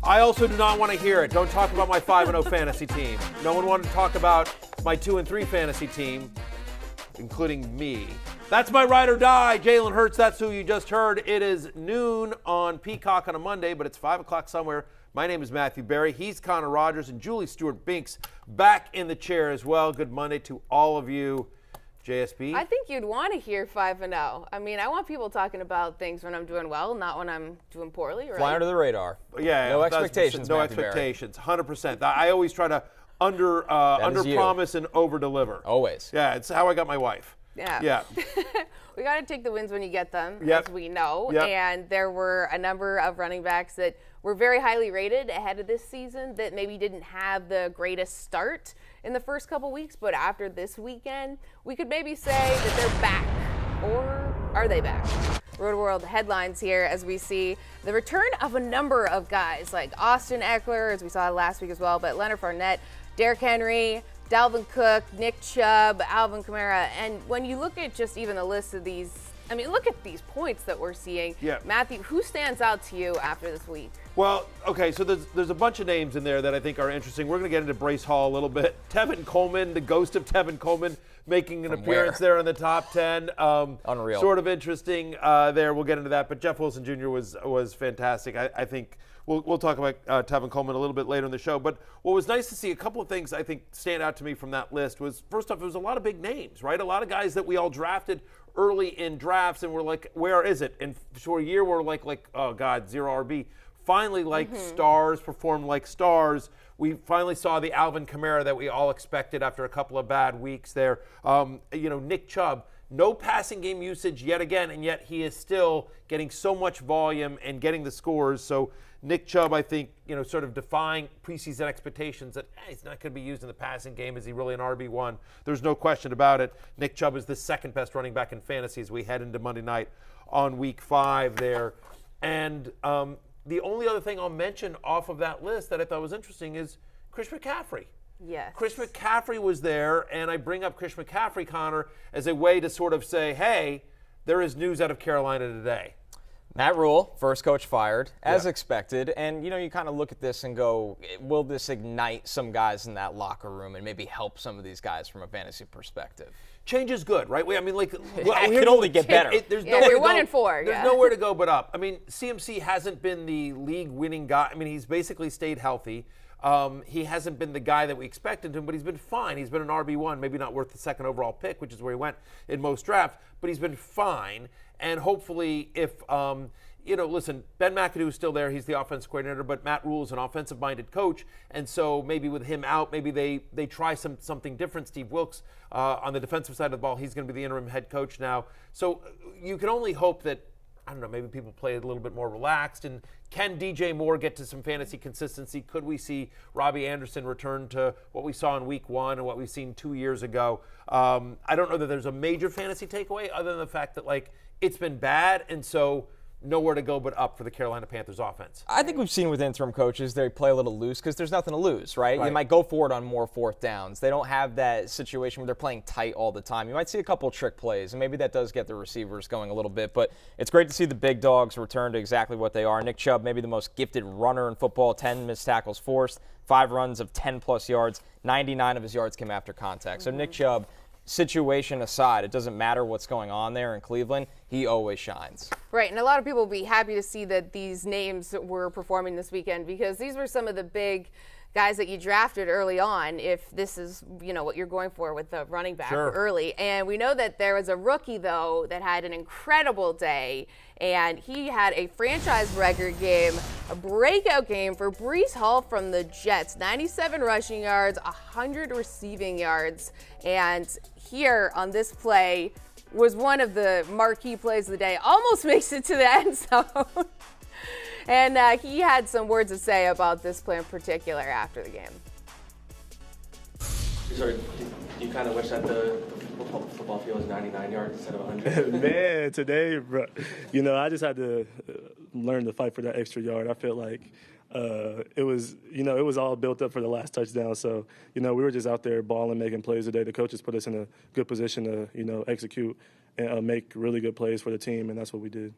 I also do not want to hear it. Don't talk about my 5-0 fantasy team. No one wanted to talk about my 2-3 fantasy team, including me. That's my ride or die. Jalen Hurts, that's who you just heard. It is noon on Peacock on a Monday, but it's 5 o'clock somewhere. My name is Matthew Berry. He's Connor Rogers and Julie Stewart-Binks back in the chair as well. Good Monday to all of you. JSB? I think you'd want to hear 5-0. I mean, I want people talking about things when I'm doing well, not when I'm doing poorly, right? Fly under the radar. Yeah. No expectations, No Matthew expectations. 100%. I always try to under promise and over deliver. Always. Yeah, it's how I got my wife. Yeah. We got to take the wins when you get them, Yep. as we know. Yep. And there were a number of running backs that were very highly rated ahead of this season that maybe didn't have the greatest start in the first couple weeks. But after this weekend, we could maybe say that they're back. Or are they back? Rotoworld headlines here as we see the return of a number of guys like Austin Eckler, as we saw last week as well, but Leonard Fournette, Derrick Henry, Dalvin Cook, Nick Chubb, Alvin Kamara. And when you look at just even the list of these, I mean, look at these points that we're seeing. Yeah. Matthew, who stands out to you after this week? Well, okay, so there's a bunch of names in there that I think are interesting. We're going to get into Breece Hall a little bit. Tevin Coleman, the ghost of Tevin Coleman, making an appearance there in the top 10. Unreal. Sort of interesting there. We'll get into that. But Jeff Wilson Jr. was fantastic. I think we'll talk about Tevin Coleman a little bit later in the show. But what was nice to see, a couple of things I think stand out to me from that list was, first off, there was a lot of big names, right? A lot of guys that we all drafted early in drafts, and we're like, where is it? And for a year, we're like, oh, God, zero RB. Finally, stars performed like stars. We finally saw the Alvin Kamara that we all expected after a couple of bad weeks there. Nick Chubb, no passing game usage yet again, and yet he is still getting so much volume and getting the scores. So Nick Chubb, I think, sort of defying preseason expectations that he's not going to be used in the passing game. Is he really an RB1? There's no question about it. Nick Chubb is the second best running back in fantasy as we head into Monday night on week 5 there. And the only other thing I'll mention off of that list that I thought was interesting is Chris McCaffrey. Yes. Chris McCaffrey was there, and I bring up Chris McCaffrey, Connor, as a way to sort of say, hey, there is news out of Carolina today. Matt Rhule, first coach fired, as expected. And, you kind of look at this and go, will this ignite some guys in that locker room and maybe help some of these guys from a fantasy perspective? Change is good, right? It can only get better. You're 1-4. There's nowhere to go but up. I mean, CMC hasn't been the league-winning guy. I mean, he's basically stayed healthy. He hasn't been the guy that we expected him, but he's been fine. He's been an RB1, maybe not worth the second overall pick, which is where he went in most drafts, but he's been fine. And hopefully if, listen, Ben McAdoo is still there. He's the offensive coordinator, but Matt Rhule is an offensive-minded coach. And so maybe with him out, maybe they try something different. Steve Wilks on the defensive side of the ball, he's going to be the interim head coach now. So you can only hope that, I don't know, maybe people play a little bit more relaxed. And can DJ Moore get to some fantasy consistency? Could we see Robbie Anderson return to what we saw in week 1 and what we've seen 2 years ago? I don't know that there's a major fantasy takeaway other than the fact that, it's been bad, and so nowhere to go but up for the Carolina Panthers offense. I think we've seen with interim coaches, they play a little loose because there's nothing to lose, right? They might go for it on more fourth downs. They don't have that situation where they're playing tight all the time. You might see a couple trick plays, and maybe that does get the receivers going a little bit. But it's great to see the big dogs return to exactly what they are. Nick Chubb, maybe the most gifted runner in football, 10 missed tackles forced, 5 runs of 10-plus yards. 99 of his yards came after contact. So Nick Chubb, situation aside, it doesn't matter what's going on there in Cleveland, he always shines. Right, and a lot of people will be happy to see that these names were performing this weekend because these were some of the big guys that you drafted early on if this is, what you're going for with the running back early. And we know that there was a rookie, though, that had an incredible day, and he had a franchise record game, a breakout game for Breece Hall from the Jets. 97 rushing yards, 100 receiving yards, and here on this play was one of the marquee plays of the day. Almost makes it to the end zone. And he had some words to say about this play in particular after the game. Sorry, do you kind of wish that the football field was 99 yards instead of 100? Man, today, bro, I just had to learn to fight for that extra yard. I feel like it was all built up for the last touchdown. So, we were just out there balling, making plays today. The coaches put us in a good position to, execute and make really good plays for the team, and that's what we did.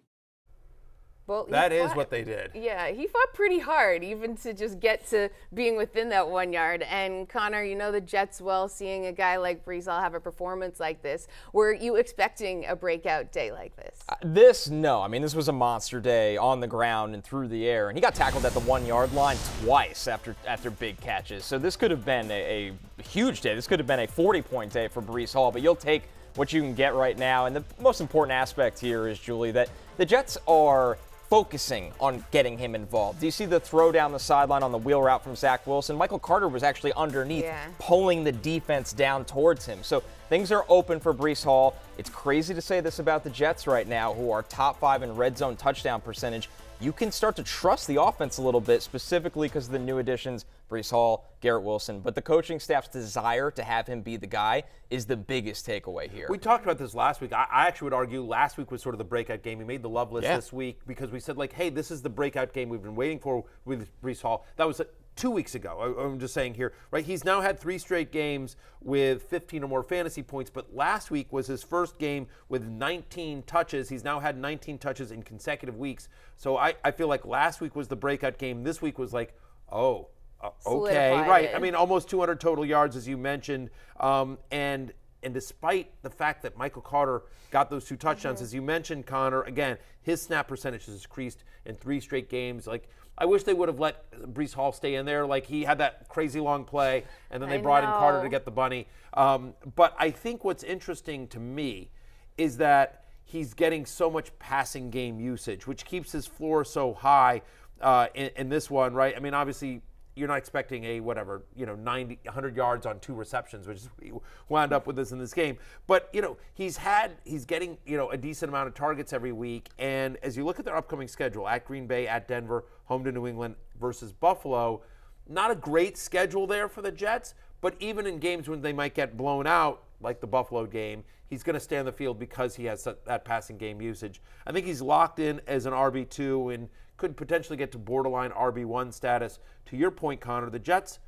Well, that is what they did. Yeah, he fought pretty hard, even to just get to being within that 1 yard. And Connor, you know the Jets well, seeing a guy like Breece Hall have a performance like this. Were you expecting a breakout day like this? No. I mean, this was a monster day on the ground and through the air. And he got tackled at the 1 yard line twice after big catches. So this could have been a huge day. This could have been a 40-point day for Breece Hall. But you'll take what you can get right now. And the most important aspect here is, Julie, that the Jets are focusing on getting him involved. Do you see the throw down the sideline on the wheel route from Zach Wilson? Michael Carter was actually underneath, pulling the defense down towards him. So things are open for Breece Hall. It's crazy to say this about the Jets right now, who are top 5 in red zone touchdown percentage. You can start to trust the offense a little bit, specifically because of the new additions, Breece Hall, Garrett Wilson. But the coaching staff's desire to have him be the guy is the biggest takeaway here. We talked about this last week. I actually would argue last week was sort of the breakout game. He made the love list this week because we said, like, hey, this is the breakout game we've been waiting for with Breece Hall. That was 2 weeks ago. I'm just saying here, right? He's now had 3 straight games with 15 or more fantasy points, but last week was his first game with 19 touches. He's now had 19 touches in consecutive weeks. So I feel like last week was the breakout game. This week was like, okay, right. I mean, almost 200 total yards, as you mentioned. And despite the fact that Michael Carter got those 2 touchdowns, as you mentioned, Connor, again, his snap percentage has increased in 3 straight games. Like, I wish they would have let Breece Hall stay in there. Like, he had that crazy long play, and then they brought in Carter to get the bunny. But I think what's interesting to me is that he's getting so much passing game usage, which keeps his floor so high in this one, right? I mean, obviously, you're not expecting 90, 100 yards on 2 receptions, which is what wound up with this in this game. But, he's getting, a decent amount of targets every week. And as you look at their upcoming schedule, at Green Bay, at Denver, home to New England versus Buffalo, not a great schedule there for the Jets. But even in games when they might get blown out, like the Buffalo game, he's going to stay on the field because he has that passing game usage. I think he's locked in as an RB2 and could potentially get to borderline RB1 status. To your point, Connor, the Jets,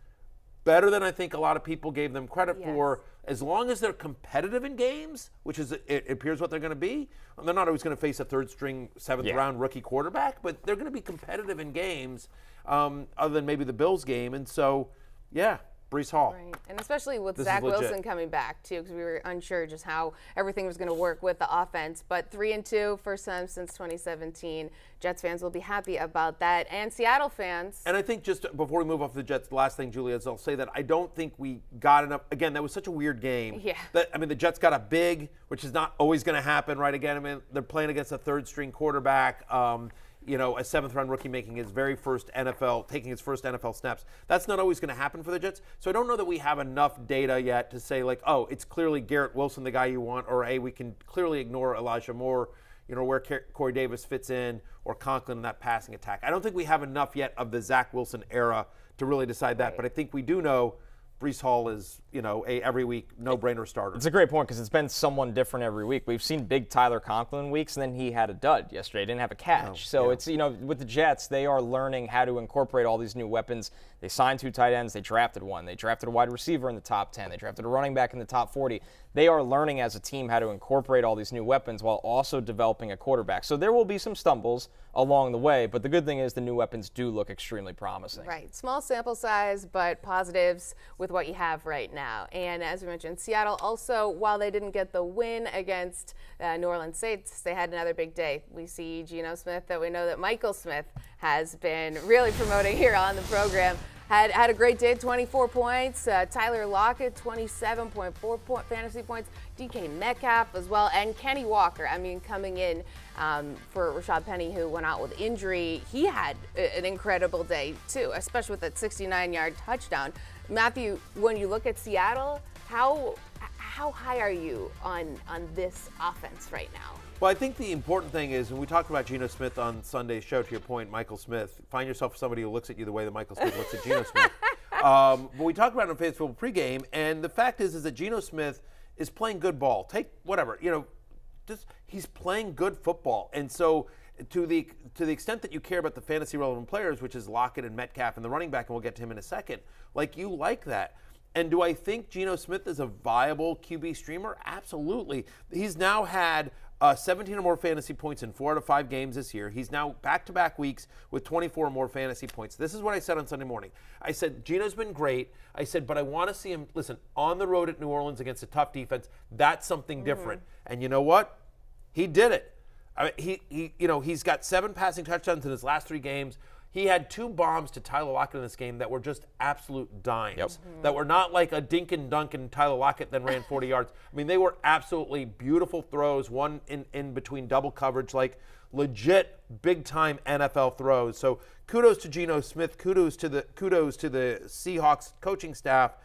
better than I think a lot of people gave them credit for. As long as they're competitive in games, which is it appears what they're going to be. They're not always going to face a third-string, seventh-round rookie quarterback, but they're going to be competitive in games other than maybe the Bills game. And so, Breece Hall. Right, and especially with Zach Wilson coming back, too, because we were unsure just how everything was going to work with the offense. But 3-2, first time since 2017. Jets fans will be happy about that, and Seattle fans. And I think just before we move off the Jets, the last thing, Julia, is I'll say that I don't think we got enough. Again, that was such a weird game. Yeah. The Jets got a big, which is not always going to happen, right? Again, I mean, they're playing against a third-string quarterback. A seventh-round rookie taking his first NFL snaps. That's not always going to happen for the Jets. So I don't know that we have enough data yet to say, like, oh, it's clearly Garrett Wilson, the guy you want, or, hey, we can clearly ignore Elijah Moore, where Corey Davis fits in, or Conklin in that passing attack. I don't think we have enough yet of the Zach Wilson era to really decide that. Right. But I think we do know Breece Hall is, a every week no-brainer starter. It's a great point because it's been someone different every week. We've seen big Tyler Conklin weeks, and then he had a dud yesterday. He didn't have a catch. It's, with the Jets, they are learning how to incorporate all these new weapons. They signed 2 tight ends. They drafted 1. They drafted a wide receiver in the top 10. They drafted a running back in the top 40. They are learning as a team how to incorporate all these new weapons while also developing a quarterback. So there will be some stumbles along the way, but the good thing is the new weapons do look extremely promising. Right. Small sample size, but positives with what you have right now. And as we mentioned, Seattle also, while they didn't get the win against New Orleans Saints, they had another big day. We see Geno Smith, that we know that Michael Smith has been really promoting here on the program. Had a great day, 24 points. Tyler Lockett, 27.4 fantasy points. DK Metcalf as well. And Kenny Walker, coming in for Rashad Penny, who went out with injury. He had an incredible day, too, especially with that 69-yard touchdown. Matthew, when you look at Seattle, how high are you on this offense right now? Well, I think the important thing is, and we talked about Geno Smith on Sunday's show, to your point, Michael Smith. Find yourself somebody who looks at you the way that Michael Smith looks at Geno Smith. But we talked about it on Facebook pregame, and the fact is that Geno Smith is playing good ball. Take whatever, he's playing good football. And so to the extent that you care about the fantasy relevant players, which is Lockett and Metcalf and the running back, and we'll get to him in a second, you like that. And do I think Geno Smith is a viable QB streamer? Absolutely. He's now had 17 or more fantasy points in 4 out of 5 games this year. He's now back-to-back weeks with 24 or more fantasy points. This is what I said on Sunday morning. I said, Geno's been great. I said, but I want to see him, listen, on the road at New Orleans against a tough defense. That's something different. And you know what? He did it. I mean, he's got 7 passing touchdowns in his last 3 games. He had 2 bombs to Tyler Lockett in this game that were just absolute dimes. That were not like a dink and dunk and Tyler Lockett then ran 40 yards. I mean, they were absolutely beautiful throws, one in between double coverage, like legit big-time NFL throws. So kudos to Geno Smith. Kudos to the Seahawks coaching staff.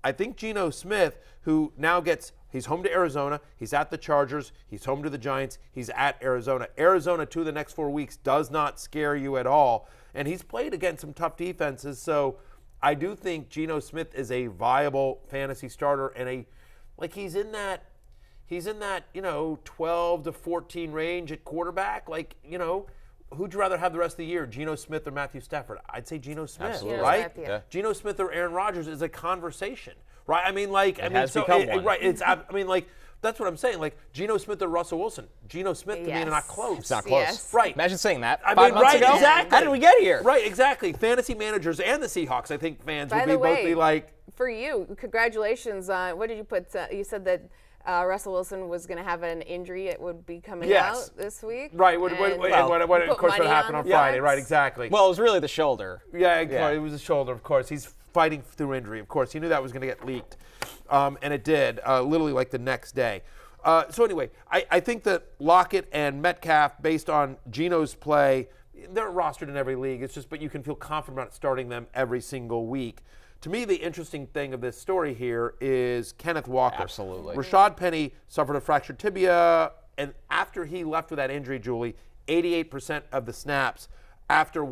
I think Geno Smith, who now he's home to Arizona, he's at the Chargers, he's home to the Giants, he's at Arizona. Arizona, 2 of the next 4 weeks, does not scare you at all. And he's played against some tough defenses, so I do think Geno Smith is a viable fantasy starter and he's in that 12 to 14 range at quarterback. Who'd you rather have the rest of the year, Geno Smith or Matthew Stafford? I'd say Geno Smith, Absolutely. right? Yeah. Geno Smith or Aaron Rodgers is a conversation, right? That's what I'm saying. Like Geno Smith or Russell Wilson. Geno Smith to me are not close. It's not close. Yes. Right. Imagine saying that I 5 mean, months right, ago. exactly. How did we get here? Right, exactly. Fantasy managers and the Seahawks, I think fans By would the both way, be like. For you, congratulations on, what did you put? You said that Russell Wilson was going to have an injury. It would be coming out this week. Right. Of course, what happened on Friday. Bucks. Right, exactly. Well, it was really the shoulder. Yeah, it was a shoulder, of course. He's fighting through injury, of course. He knew that was going to get leaked, and it did, literally like the next day. So anyway, I think that Lockett and Metcalf, based on Geno's play, they're rostered in every league. It's just, but you can feel confident about starting them every single week. To me, the interesting thing of this story here is Kenneth Walker. Absolutely. Rashad Penny suffered a fractured tibia, and after he left with that injury, Julie, 88% of the snaps after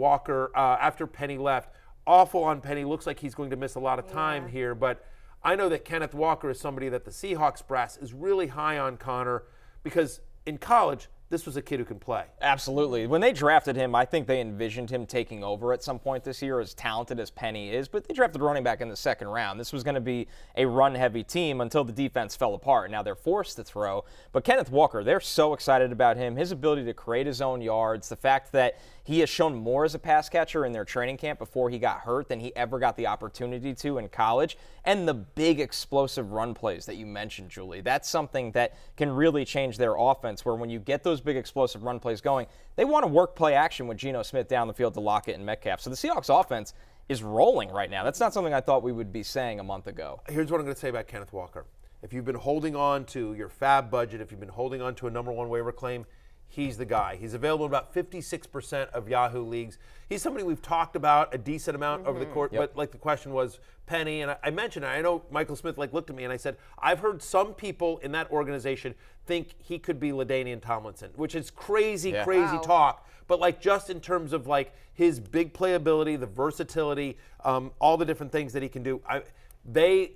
Penny left. Awful on Penny. Looks like he's going to miss a lot of time here, but I know that Kenneth Walker is somebody that the Seahawks brass is really high on, Connor, because in college, this was a kid who can play. Absolutely. When they drafted him, I think they envisioned him taking over at some point this year, as talented as Penny is, but they drafted running back in the 2nd round. This was going to be a run-heavy team until the defense fell apart. Now they're forced to throw, but Kenneth Walker, they're so excited about him, his ability to create his own yards, the fact that he has shown more as a pass catcher in their training camp before he got hurt than he ever got the opportunity to in college, and the big explosive run plays that you mentioned, Julie. That's something that can really change their offense, where when you get those big explosive run plays going, they want to work play action with Geno Smith down the field to Lockett and Metcalf. So the Seahawks offense is rolling right now. That's not something I thought we would be saying a month ago. Here's what I'm going to say about Kenneth Walker. If you've been holding on to your fab budget, if you've been holding on to a number 1 waiver claim, he's the guy. He's available in about 56% of Yahoo leagues. He's somebody we've talked about a decent amount over the course, but the question was Penny, and I mentioned it. I know Michael Smith looked at me and I said, I've heard some people in that organization think he could be LaDainian Tomlinson, which is crazy talk. But just in terms of his big playability, the versatility, all the different things that he can do, and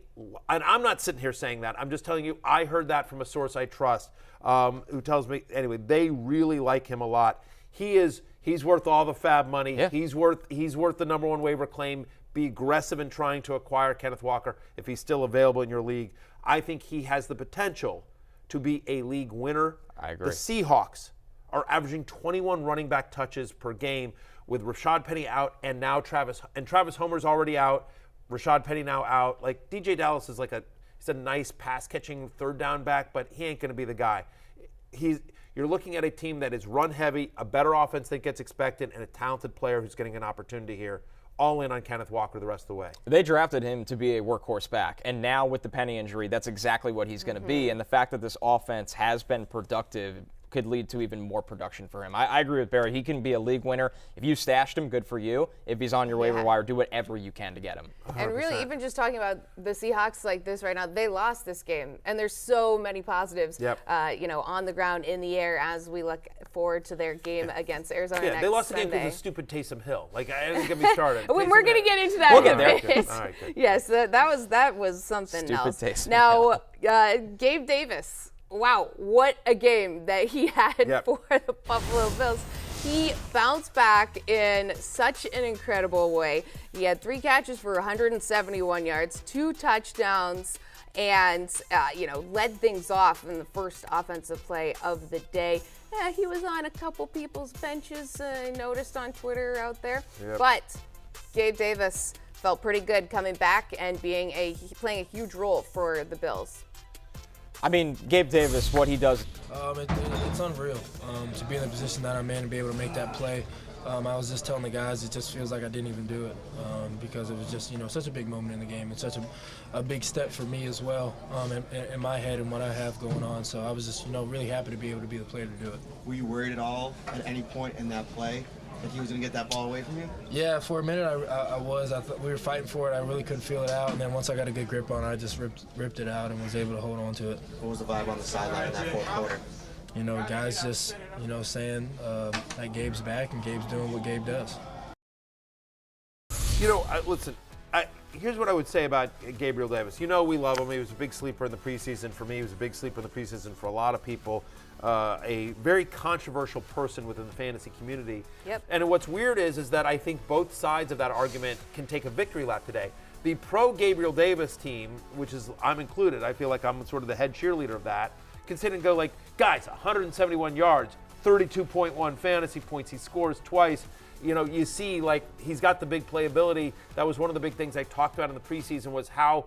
I'm not sitting here saying that. I'm just telling you, I heard that from a source I trust, who tells me, anyway, they really like him a lot. He's worth all the fab money. Yeah. He's worth the number 1 waiver claim. Be aggressive in trying to acquire Kenneth Walker if he's still available in your league. I think he has the potential to be a league winner. I agree. The Seahawks are averaging 21 running back touches per game with Rashad Penny out, and now Travis Homer's already out. Rashad Penny now out. DJ Dallas is he's a nice pass catching 3rd down back, but he ain't going to be the guy. You're looking at a team that is run heavy, a better offense than gets expected, and a talented player who's getting an opportunity here. All in on Kenneth Walker the rest of the way. They drafted him to be a workhorse back, and now with the Penny injury, that's exactly what he's going to be. And the fact that this offense has been productive could lead to even more production for him. I agree with Barry. He can be a league winner. If you stashed him, good for you. If he's on your waiver wire, do whatever you can to get him. 100%. And really, even just talking about the Seahawks like this right now, they lost this game. And there's so many positives, on the ground, in the air, as we look forward to their game against Arizona next they lost Sunday. the game because of stupid Taysom Hill. I didn't get me started. We're going to get into that we'll in get a bit. All right, good. Yes, that was something stupid else. Taysom Now, Gabe Davis. Wow, what a game that he had for the Buffalo Bills. He bounced back in such an incredible way. He had 3 catches for 171 yards, 2 touchdowns, and led things off in the first offensive play of the day. Yeah, he was on a couple people's benches, I noticed on Twitter out there. Yep. But Gabe Davis felt pretty good coming back and playing a huge role for the Bills. I mean, Gabe Davis, what he does. It's unreal to be in the position that I'm in and be able to make that play. I was just telling the guys, it just feels like I didn't even do it because it was just, such a big moment in the game and such a big step for me as well in my head and what I have going on. So I was just, really happy to be able to be the player to do it. Were you worried at all at any point in that play that he was going to get that ball away from you? Yeah, for a minute I was. I thought we were fighting for it. I really couldn't feel it out. And then once I got a good grip on it, I just ripped it out and was able to hold on to it. What was the vibe on the sideline in that fourth quarter? Guys just, saying that Gabe's back and Gabe's doing what Gabe does. Listen, here's what I would say about Gabriel Davis. We love him. He was a big sleeper in the preseason. For me, he was a big sleeper in the preseason for a lot of people. A very controversial person within the fantasy community. Yep. And what's weird is that I think both sides of that argument can take a victory lap today. The pro Gabriel Davis team, which is I'm included, I feel like I'm sort of the head cheerleader of that, can sit and go like, guys, 171 yards, 32.1 fantasy points. He scores twice. You see, like, he's got the big playability. That was one of the big things I talked about in the preseason was how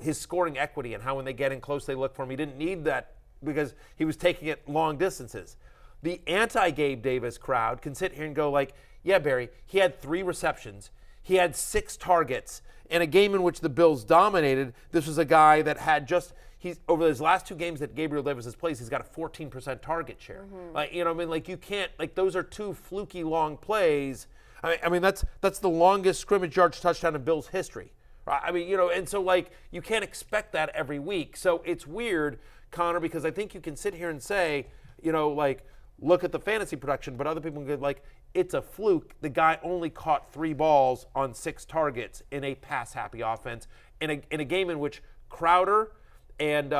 his scoring equity and how when they get in close, they look for him. He didn't need that because he was taking it long distances. The anti-Gabe Davis crowd can sit here and go like, yeah, Barry, he had 3 receptions. He had 6 targets. In a game in which the Bills dominated, this was a guy that had over his last 2 games that Gabriel Davis has played, he's got a 14% target share. Mm-hmm. You can't, those are 2 fluky long plays. I mean, that's the longest scrimmage yards touchdown in Bills history. Right? And so, you can't expect that every week. So it's weird, Connor, because I think you can sit here and say, look at the fantasy production, but other people can go it's a fluke. The guy only caught 3 balls on 6 targets in a pass-happy offense in a game in which Crowder and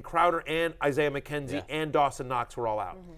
Crowder and Isaiah McKenzie and Dawson Knox were all out. Mm-hmm.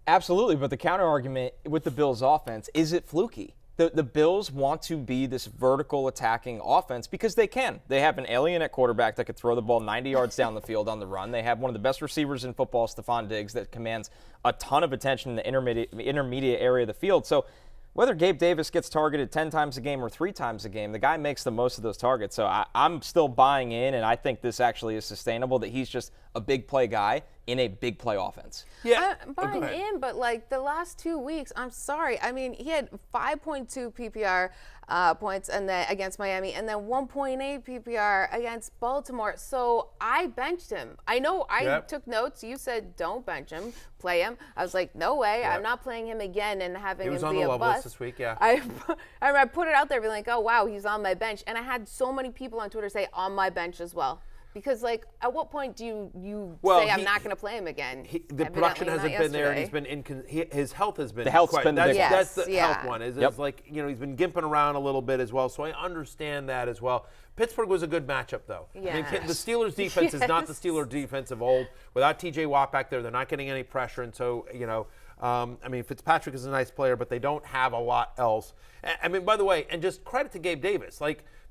Absolutely, but the counter argument with the Bills' offense is it fluky? The Bills want to be this vertical attacking offense because they can. They have an alien at quarterback that could throw the ball 90 yards down the field on the run. They have one of the best receivers in football, Stephon Diggs, that commands a ton of attention in the intermediate area of the field. So whether Gabe Davis gets targeted 10 times a game or 3 times a game, the guy makes the most of those targets. So I'm still buying in, and I think this actually is sustainable, that he's just a big play guy in a big play offense. Yeah, I'm buying in, but the last 2 weeks, I'm sorry. I mean, he had 5.2 PPR points and then against Miami, and then 1.8 PPR against Baltimore. So I benched him. I know I took notes. You said don't bench him, play him. I was like, no way. I'm not playing him again and having him be a bust. He was on the love list this week, yeah. I put it out there, being like, oh wow, he's on my bench, and I had so many people on Twitter say on my bench as well. Because, at what point do you say I'm not going to play him again? The production hasn't been there, and he's been his health has been. The health's been the difference. That's the health one. It's he's been gimping around a little bit as well, so I understand that as well. Pittsburgh was a good matchup, though. Yes. I mean, the Steelers' defense is not the Steelers' defense of old. Without T.J. Watt back there, they're not getting any pressure, and so Fitzpatrick is a nice player, but they don't have a lot else. By the way, and just credit to Gabe Davis,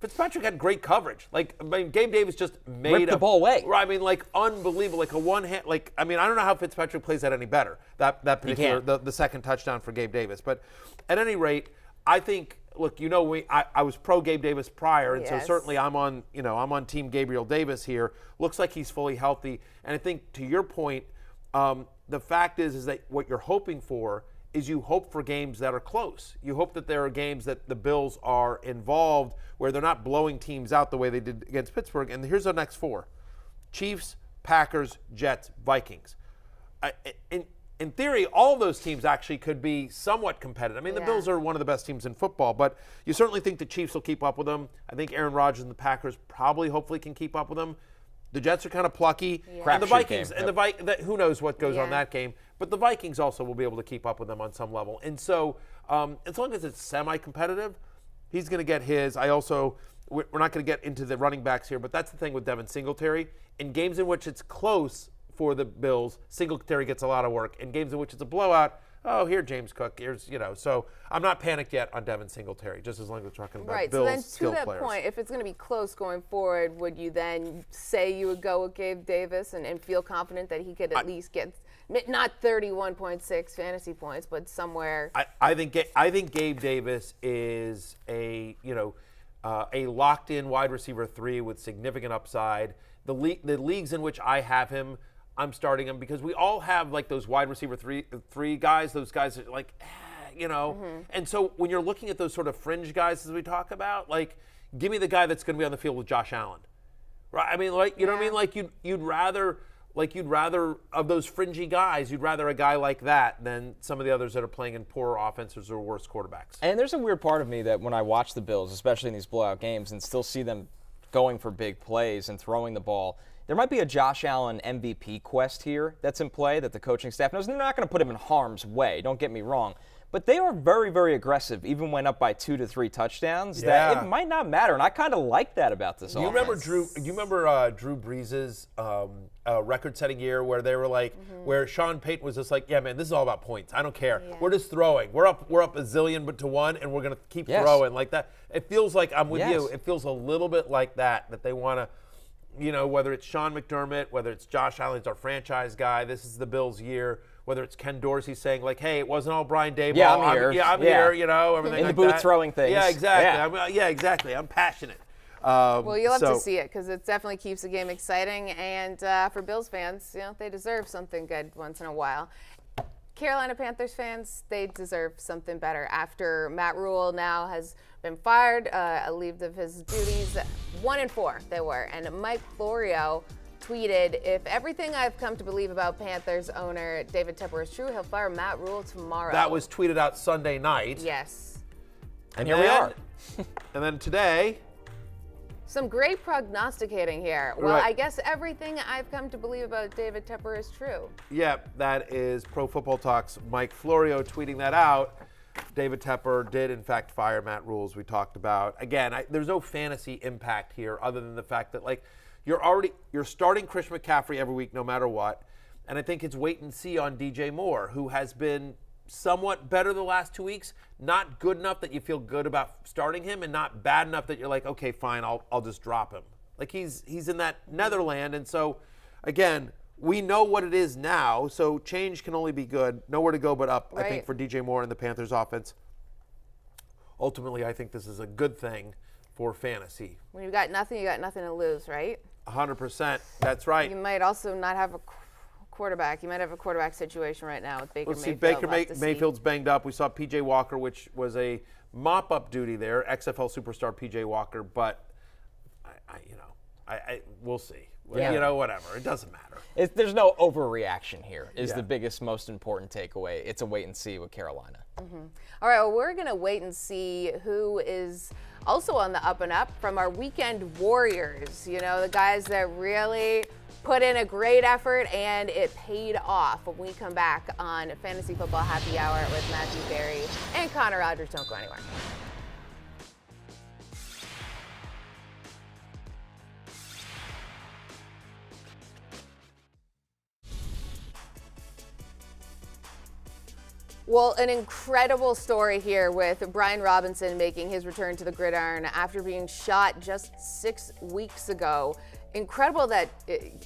Fitzpatrick had great coverage. Gabe Davis just ripped the ball away. Right, unbelievable. A one hand. I don't know how Fitzpatrick plays that any better. That particular the second touchdown for Gabe Davis. But at any rate, I think. Look, I was pro Gabe Davis prior, and so certainly I'm on Team Gabriel Davis here. Looks like he's fully healthy, and I think to your point, the fact is that what you're hoping for is you hope for games that are close. You hope that there are games that the Bills are involved where they're not blowing teams out the way they did against Pittsburgh. And here's our next 4. Chiefs, Packers, Jets, Vikings. In theory, all of those teams actually could be somewhat competitive. The Bills are one of the best teams in football, but you certainly think the Chiefs will keep up with them. I think Aaron Rodgers and the Packers hopefully can keep up with them. The Jets are kind of plucky. Yeah. And the Vikings, who knows what goes on that game. But the Vikings also will be able to keep up with them on some level. And so as long as it's semi-competitive, he's going to get his. We're not going to get into the running backs here, but that's the thing with Devin Singletary. In games in which it's close for the Bills, Singletary gets a lot of work. In games in which it's a blowout, oh, here, James Cook, here's, so I'm not panicked yet on Devin Singletary, just as long as we're talking about right. Bills So then skill to that players. point, if it's going to be close going forward, would you then say you would go with Gabe Davis and feel confident that he could at least get not 31.6 fantasy points, but somewhere? I think Gabe Davis is a locked-in wide receiver 3 with significant upside. The leagues in which I have him, I'm starting him because we all have like those wide receiver three guys. Those guys are like, And so when you're looking at those sort of fringe guys as we talk about, like, give me the guy that's going to be on the field with Josh Allen, right? I mean, like, you know what I mean? Like you'd rather of those fringy guys, you'd rather a guy like that than some of the others that are playing in poorer offenses or worse quarterbacks. And there's a weird part of me that when I watch the Bills, especially in these blowout games, and still see them going for big plays and throwing the ball, there might be a Josh Allen MVP quest here that's in play that the coaching staff knows. They're not going to put him in harm's way, don't get me wrong. But they are very, very aggressive, even when up by 2 to 3 touchdowns, that it might not matter. And I kind of like that about this offense. Do you remember Drew Brees' record-setting year where they were like, where Sean Payton was just like, yeah, man, this is all about points. I don't care. Yeah. We're just throwing. We're up a zillion to 1, and we're going to keep throwing like that. It feels like, I'm with you, it feels a little bit like that they want to, whether it's Sean McDermott, whether it's Josh Allen's our franchise guy, this is the Bills' year. Whether it's Ken Dorsey saying like, "Hey, it wasn't all Brian Daboll. Yeah, I'm here. I'm here." Everything in like the booth that. throwing things. Yeah, exactly. Exactly. I'm passionate. Well, you love to see it because it definitely keeps the game exciting, and for Bills fans, they deserve something good once in a while. Carolina Panthers fans, they deserve something better after Matt Rhule now has been fired, relieved of his duties. 1-4 they were, and Mike Florio tweeted, "If everything I've come to believe about Panthers owner David Tepper is true, he'll fire Matt Rhule tomorrow." That was tweeted out Sunday night. Yes. And here we are. And then today. Some great prognosticating here. Well, Right. I guess everything I've come to believe about David Tepper is true. Yeah, that is Pro Football Talk's Mike Florio tweeting that out. David Tepper did, in fact, fire Matt Rhule, as we talked about. Again, there's no fantasy impact here other than the fact that, like, you're starting Chris McCaffrey every week no matter what, and I think it's wait and see on DJ Moore, who has been somewhat better the last 2 weeks, not good enough that you feel good about starting him, and not bad enough that you're like, okay, fine, I'll just drop him. Like he's in that Netherland, and so again, we know what it is now, so change can only be good. Nowhere to go but up, right. I think, for DJ Moore and the Panthers offense. Ultimately, I think this is a good thing for fantasy. When you got nothing to lose, right? 100%. That's right. You might also not have a quarterback. You might have a quarterback situation right now with Baker Mayfield. Baker Mayfield's banged up. We saw P.J. Walker, which was a mop-up duty there, XFL superstar P.J. Walker, but we'll see. Yeah. Whatever. It doesn't matter. There's no overreaction here is the biggest, most important takeaway. It's a wait and see with Carolina. Mm-hmm. All right, well, we're going to wait and see who is also on the up and up from our weekend warriors. The guys that really put in a great effort and it paid off. When we come back on Fantasy Football Happy Hour with Matthew Berry and Connor Rogers. Don't go anywhere. Well, an incredible story here with Brian Robinson making his return to the gridiron after being shot just 6 weeks ago. Incredible that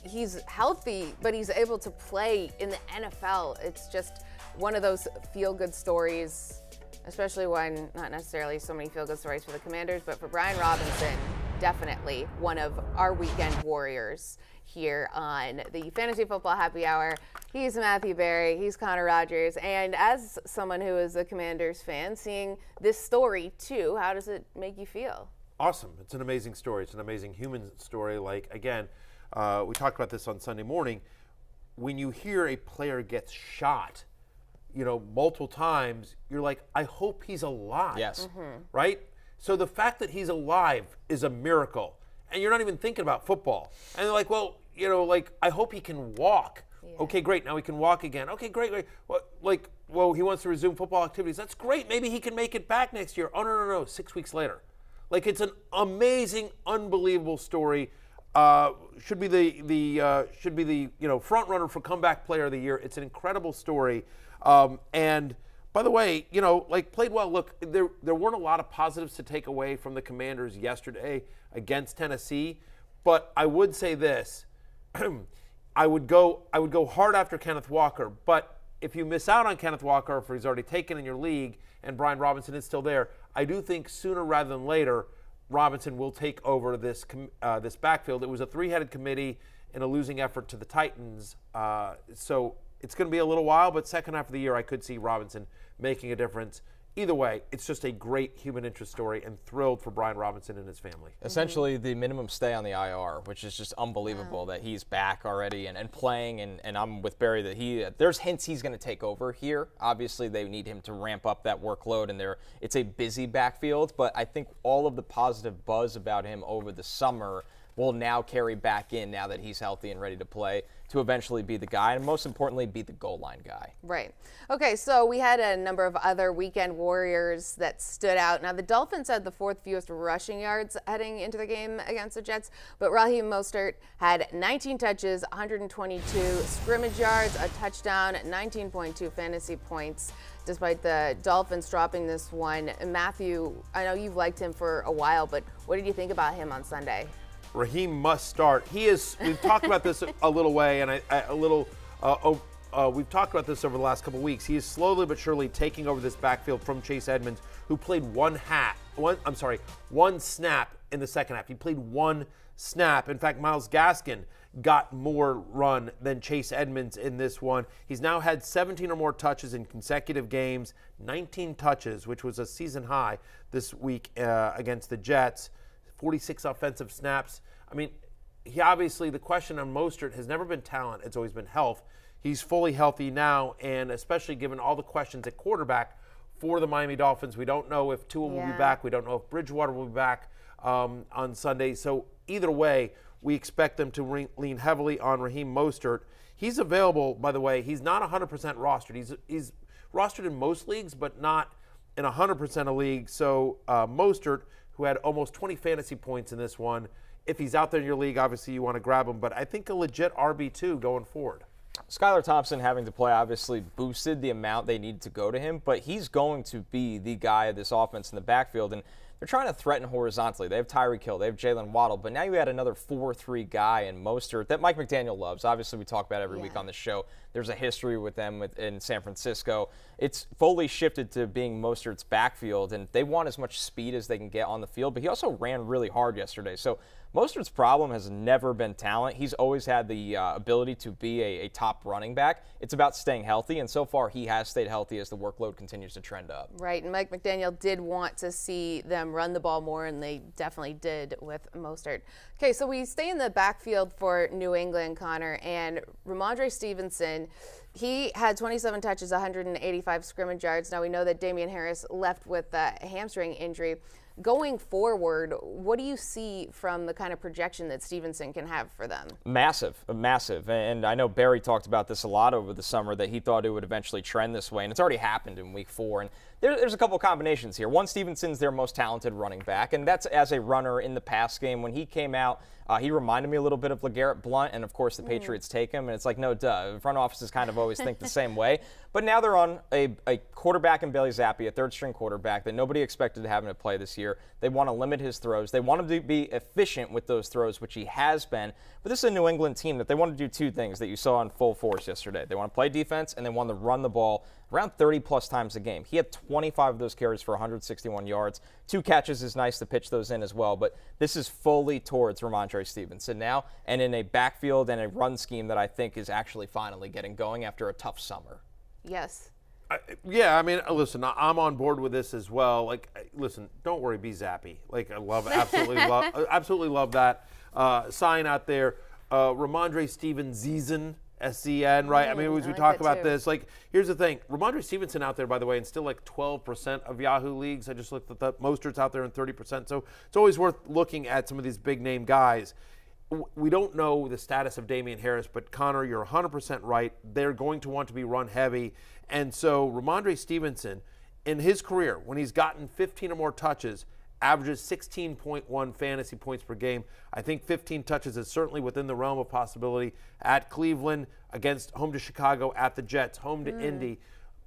he's healthy, but he's able to play in the NFL. It's just one of those feel-good stories, especially when not necessarily so many feel-good stories for the Commanders, but for Brian Robinson, definitely one of our weekend warriors here on the Fantasy Football Happy Hour. He's Matthew Berry, he's Connor Rogers, and as someone who is a Commanders fan, seeing this story too, how does it make you feel? Awesome. It's an amazing story. It's an amazing human story. Like, again, we talked about this on Sunday morning. When you hear a player gets shot, multiple times, you're like, I hope he's alive. Yes. Mm-hmm. Right? So the fact that he's alive is a miracle. And you're not even thinking about football. And they're like, well, I hope he can walk. Yeah. Okay, great. Now he can walk again. Okay, great. Well, he wants to resume football activities. That's great. Maybe he can make it back next year. Oh, no. 6 weeks later. Like, it's an amazing, unbelievable story. Should be the front runner for comeback player of the year. It's an incredible story. And by the way, played well. Look, there weren't a lot of positives to take away from the Commanders yesterday against Tennessee, but I would say this. I would go hard after Kenneth Walker, but if you miss out on Kenneth Walker, if he's already taken in your league and Brian Robinson is still there, I do think sooner rather than later, Robinson will take over this backfield. It was a three-headed committee in a losing effort to the Titans, so it's going to be a little while, but second half of the year, I could see Robinson making a difference. Either way, it's just a great human interest story, and thrilled for Brian Robinson and his family. Essentially, the minimum stay on the IR, which is just unbelievable that he's back already and playing. And I'm with Barry that there's hints he's going to take over here. Obviously, they need him to ramp up that workload, and it's a busy backfield. But I think all of the positive buzz about him over the summer will now carry back in now that he's healthy and ready to play to eventually be the guy, and most importantly, be the goal line guy. Right. Okay, so we had a number of other weekend warriors that stood out. Now, the Dolphins had the fourth fewest rushing yards heading into the game against the Jets, but Raheem Mostert had 19 touches, 122 scrimmage yards, a touchdown, 19.2 fantasy points, despite the Dolphins dropping this one. Matthew, I know you've liked him for a while, but what did you think about him on Sunday? Raheem must start. We've talked about this a little way, and we've talked about this over the last couple of weeks. He is slowly but surely taking over this backfield from Chase Edmonds, who played one snap in the second half. He played one snap. In fact, Myles Gaskin got more run than Chase Edmonds in this one. He's now had 17 or more touches in consecutive games, 19 touches, which was a season high this week against the Jets. 46 offensive snaps. I mean, the question on Mostert has never been talent. It's always been health. He's fully healthy now, and especially given all the questions at quarterback for the Miami Dolphins, we don't know if Tua will be back. We don't know if Bridgewater will be back on Sunday. So either way, we expect them to lean heavily on Raheem Mostert. He's available, by the way. He's not 100% rostered. He's rostered in most leagues, but not in 100% of leagues. So Mostert, who had almost 20 fantasy points in this one. If he's out there in your league, obviously you want to grab him, but I think a legit RB2 going forward. Skylar Thompson having to play obviously boosted the amount they needed to go to him, but he's going to be the guy of this offense in the backfield, and they're trying to threaten horizontally. They have Tirico, they have Jaylen Waddle, but now you add another 4-3 guy in Mostert that Mike McDaniel loves. Obviously, we talk about every week on the show. There's a history with them in San Francisco. It's fully shifted to being Mostert's backfield, and they want as much speed as they can get on the field, but he also ran really hard yesterday. So Mostert's problem has never been talent. He's always had the ability to be a top running back. It's about staying healthy, and so far he has stayed healthy as the workload continues to trend up. Right, and Mike McDaniel did want to see them run the ball more, and they definitely did with Mostert. Okay, so we stay in the backfield for New England, Connor, and Ramondre Stevenson. He had 27 touches, 185 scrimmage yards. Now we know that Dameon Harris left with a hamstring injury. Going forward, what do you see from the kind of projection that Stevenson can have for them? Massive. And I know Barry talked about this a lot over the summer, that he thought it would eventually trend this way, and it's already happened in week 4. And there's a couple combinations here. One, Stevenson's their most talented running back, and that's as a runner in the pass game. When he came out, he reminded me a little bit of LeGarrette Blount, and of course the Patriots take him, and it's like, no duh. Front offices kind of always think the same way. But now they're on a quarterback in Bailey Zappi, a third-string quarterback that nobody expected to have him to play this year. They want to limit his throws. They want him to be efficient with those throws, which he has been. But this is a New England team that they want to do two things that you saw in full force yesterday. They want to play defense, and they want to run the ball around 30-plus times a game. He had 25 of those carries for 161 yards. 2 catches is nice to pitch those in as well, but this is fully towards Ramondre Stevenson now, and in a backfield and a run scheme that I think is actually finally getting going after a tough summer. Yes. Yeah, I mean, listen, I'm on board with this as well. Like, listen, don't worry, be zappy. Like, I love, absolutely love that sign out there. Ramondre Stevenson, SCN, right? I mean, as we talk about this, like, here's the thing. Ramondre Stevenson out there, by the way, and still like 12% of Yahoo leagues. I just looked at that. Mostert's out there in 30%. So it's always worth looking at some of these big name guys. We don't know the status of Dameon Harris, but Connor, you're 100% right. They're going to want to be run heavy. And so Ramondre Stevenson, in his career, when he's gotten 15 or more touches, averages 16.1 fantasy points per game. I think 15 touches is certainly within the realm of possibility at Cleveland, against home to Chicago, at the Jets, home to Indy.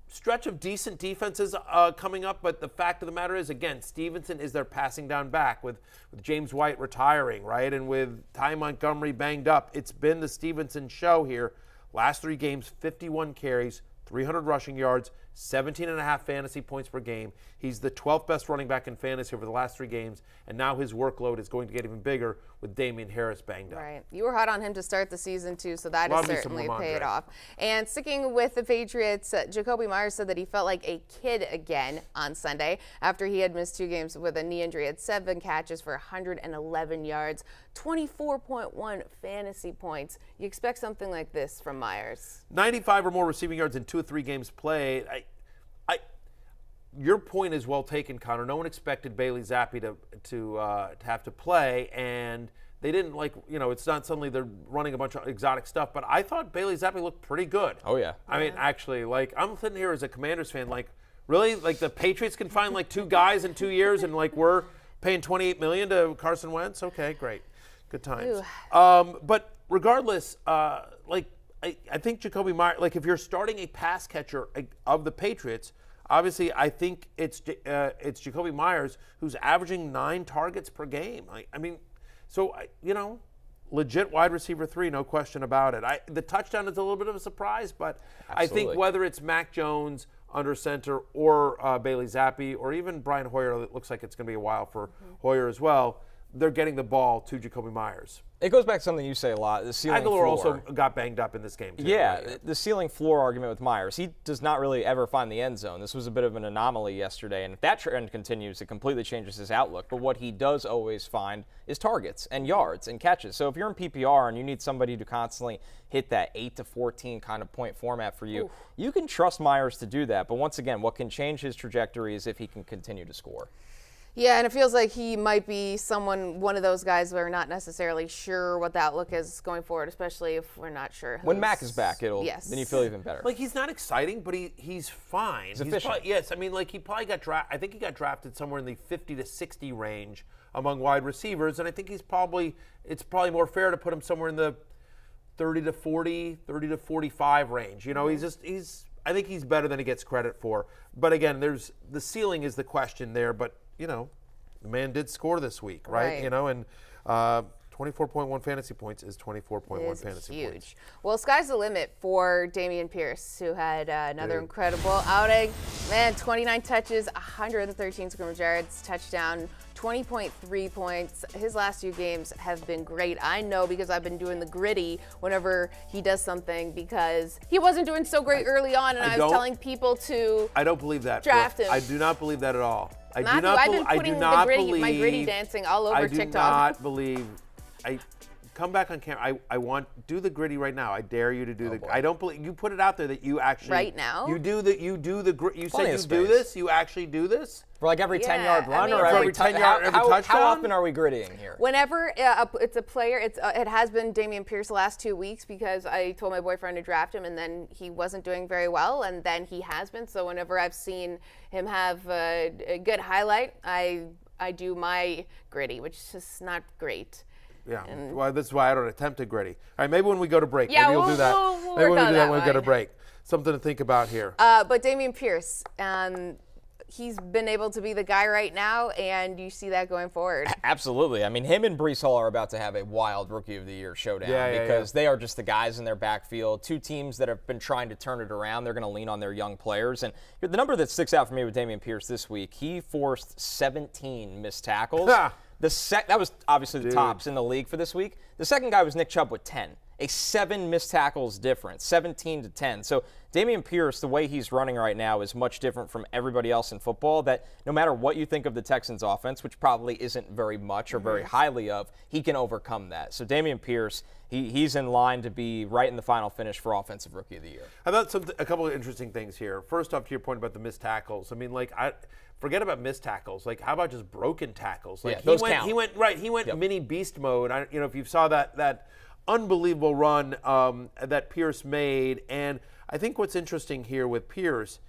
stretch of decent defenses coming up, but the fact of the matter is, again, Stevenson is their passing down back with James White retiring, right? And with Ty Montgomery banged up. It's been the Stevenson show here. Last 3 games, 51 carries, 300 rushing yards, 17.5 fantasy points per game. He's the 12th best running back in fantasy over the last 3 games, and now his workload is going to get even bigger with Dameon Harris banged up. Right. You were hot on him to start the season, too, so that has certainly paid off. And sticking with the Patriots, Jacoby Myers said that he felt like a kid again on Sunday after he had missed 2 games with a knee injury. Had 7 catches for 111 yards, 24.1 fantasy points. You expect something like this from Myers. 95 or more receiving yards in 2 or 3 games played. Your point is well taken, Connor. No one expected Bailey Zappi to have to play, and they didn't it's not suddenly they're running a bunch of exotic stuff, but I thought Bailey Zappi looked pretty good. Oh, yeah. I mean, actually, I'm sitting here as a Commanders fan, really? The Patriots can find 2 guys in 2 years, and we're paying $28 million to Carson Wentz? Okay, great. Good times. But regardless, I think Jacoby Myers, if you're starting a pass catcher of the Patriots, obviously I think it's Jacoby Myers who's averaging 9 targets per game. Legit wide receiver 3, no question about it. The touchdown is a little bit of a surprise, but absolutely. I think whether it's Mac Jones under center or Bailey Zappi or even Brian Hoyer, it looks like it's going to be a while for Hoyer as well, they're getting the ball to Jacoby Myers. It goes back to something you say a lot, the ceiling Aguilar floor. also got banged up in this game, too. Yeah, right? The ceiling floor argument with Myers. He does not really ever find the end zone. This was a bit of an anomaly yesterday, and if that trend continues, it completely changes his outlook. But what he does always find is targets and yards and catches. So if you're in PPR and you need somebody to constantly hit that 8 to 14 kind of point format for you, you can trust Myers to do that. But once again, what can change his trajectory is if he can continue to score. Yeah, and it feels like he might be one of those guys where we're not necessarily sure what the outlook is going forward, especially if we're not sure. When Mac is back, then you feel even better. He's not exciting, but he's fine. He's efficient. Yes, he probably got drafted. I think he got drafted somewhere in the 50 to 60 range among wide receivers, and I think it's probably more fair to put him somewhere in the 30 to 40, 30 to 45 range. I think he's better than he gets credit for. But again, the ceiling is the question there, but the man did score this week, right? And 24.1 fantasy points is 24.1 fantasy huge. Points. Well, sky's the limit for Dameon Pierce, who had another incredible outing. Man, 29 touches, 113 scrimmage yards, touchdown, 20.3 points. His last 2 games have been great. I know because I've been doing the gritty whenever he does something because he wasn't doing so great early on, and I was telling people to I don't believe that. Draft him. I do not believe that at all. Matthew, I've been putting my gritty dancing all over TikTok. I do not believe. Come back on camera. Do the gritty right now. I dare you to do the. Boy. I don't believe you put it out there that you actually right now. You do the. You said you do this. You actually do this for every 10-yard run or every 10-yard every touchdown. How often are we grittying here? Whenever it's a player, it has been Dameon Pierce the last 2 weeks because I told my boyfriend to draft him and then he wasn't doing very well and then he has been. So whenever I've seen him have a good highlight, I do my gritty, which is just not great. Yeah, well, that's why I don't attempt to gritty. All right, maybe when we go to break, maybe we'll do that. Maybe we'll do that when we go to way. break. Something to think about here. But Dameon Pierce, he's been able to be the guy right now, and you see that going forward. Absolutely. Him and Breece Hall are about to have a wild Rookie of the Year showdown because they are just the guys in their backfield. 2 teams that have been trying to turn it around. They're going to lean on their young players. And the number that sticks out for me with Dameon Pierce this week, he forced 17 missed tackles. That was obviously the tops in the league for this week. The second guy was Nick Chubb with 10. A 7 missed tackles difference, 17 to 10. So Dameon Pierce, the way he's running right now is much different from everybody else in football, that no matter what you think of the Texans offense, which probably isn't very much or very highly of, he can overcome that. So Dameon Pierce, he's in line to be right in the final finish for Offensive Rookie of the Year. I thought a couple of interesting things here. First off, to your point about the missed tackles. Forget about missed tackles. How about just broken tackles? Those count. He went mini beast mode. If you saw that unbelievable run that Pierce made, and I think what's interesting here with Pierce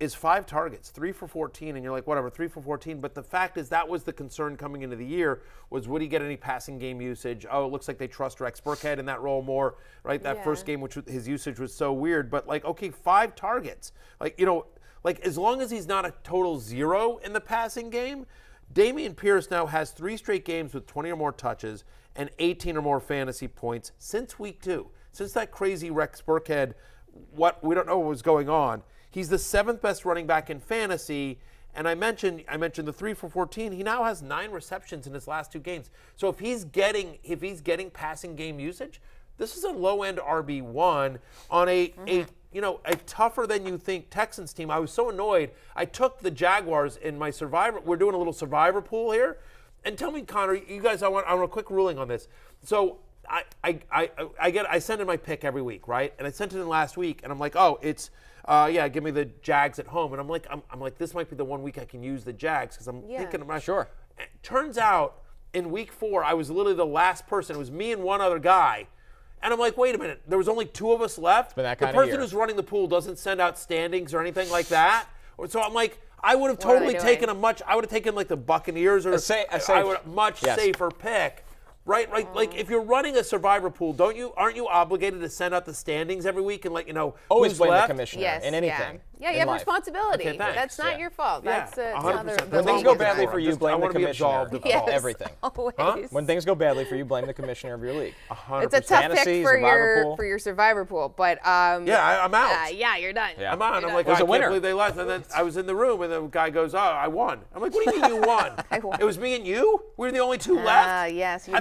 is 5 targets, 3 for 14, and you're like, whatever, 3 for 14. But the fact is that was the concern coming into the year was would he get any passing game usage? Oh, it looks like they trust Rex Burkhead in that role more, right? That first game, which his usage was so weird. But, like, okay, 5 targets. Like, like as long as he's not a total 0 in the passing game, Dameon Pierce now has 3 straight games with 20 or more touches and 18 or more fantasy points since week 2. Since that crazy Rex Burkhead, we don't know what was going on. He's the 7th best running back in fantasy, and I mentioned the 3 for 14. He now has 9 receptions in his last 2 games. So if he's getting passing game usage, this is a low end RB1 on a tougher than you think Texans team. I was so annoyed. I took the Jaguars in my survivor. We're doing a little survivor pool here, and tell me, Connor, you guys, I want a quick ruling on this. So I send in my pick every week, right? And I sent it in last week, and I'm like, oh, it's. Give me the Jags at home. And I'm like, this might be the one week I can use the Jags because I'm thinking about sure. Turns out in week 4, I was literally the last person. It was me and one other guy. And I'm like, wait a minute. There was only 2 of us left. The person who's running the pool doesn't send out standings or anything like that. So I'm like, I would have totally taken I would have taken like the Buccaneers or a much safer pick. Right? Like if you're running a survivor pool, aren't you obligated to send out the standings every week and always who's blame left? the commissioner in anything. Yeah, you have life. Responsibility. Okay, that's not your fault. That's 100%. When things go badly for you, blame the commissioner of everything. Always. When things go badly for you, blame the commissioner of your league. 100%. It's a tough pick for your survivor pool, but I'm out. You're done. Yeah. I'm out. I'm like, I can't believe they lost. And then I was in the room, and the guy goes, "Oh, I won." I'm like, "What do you mean you won?" It was me and you. We were the only 2 left. Yes. I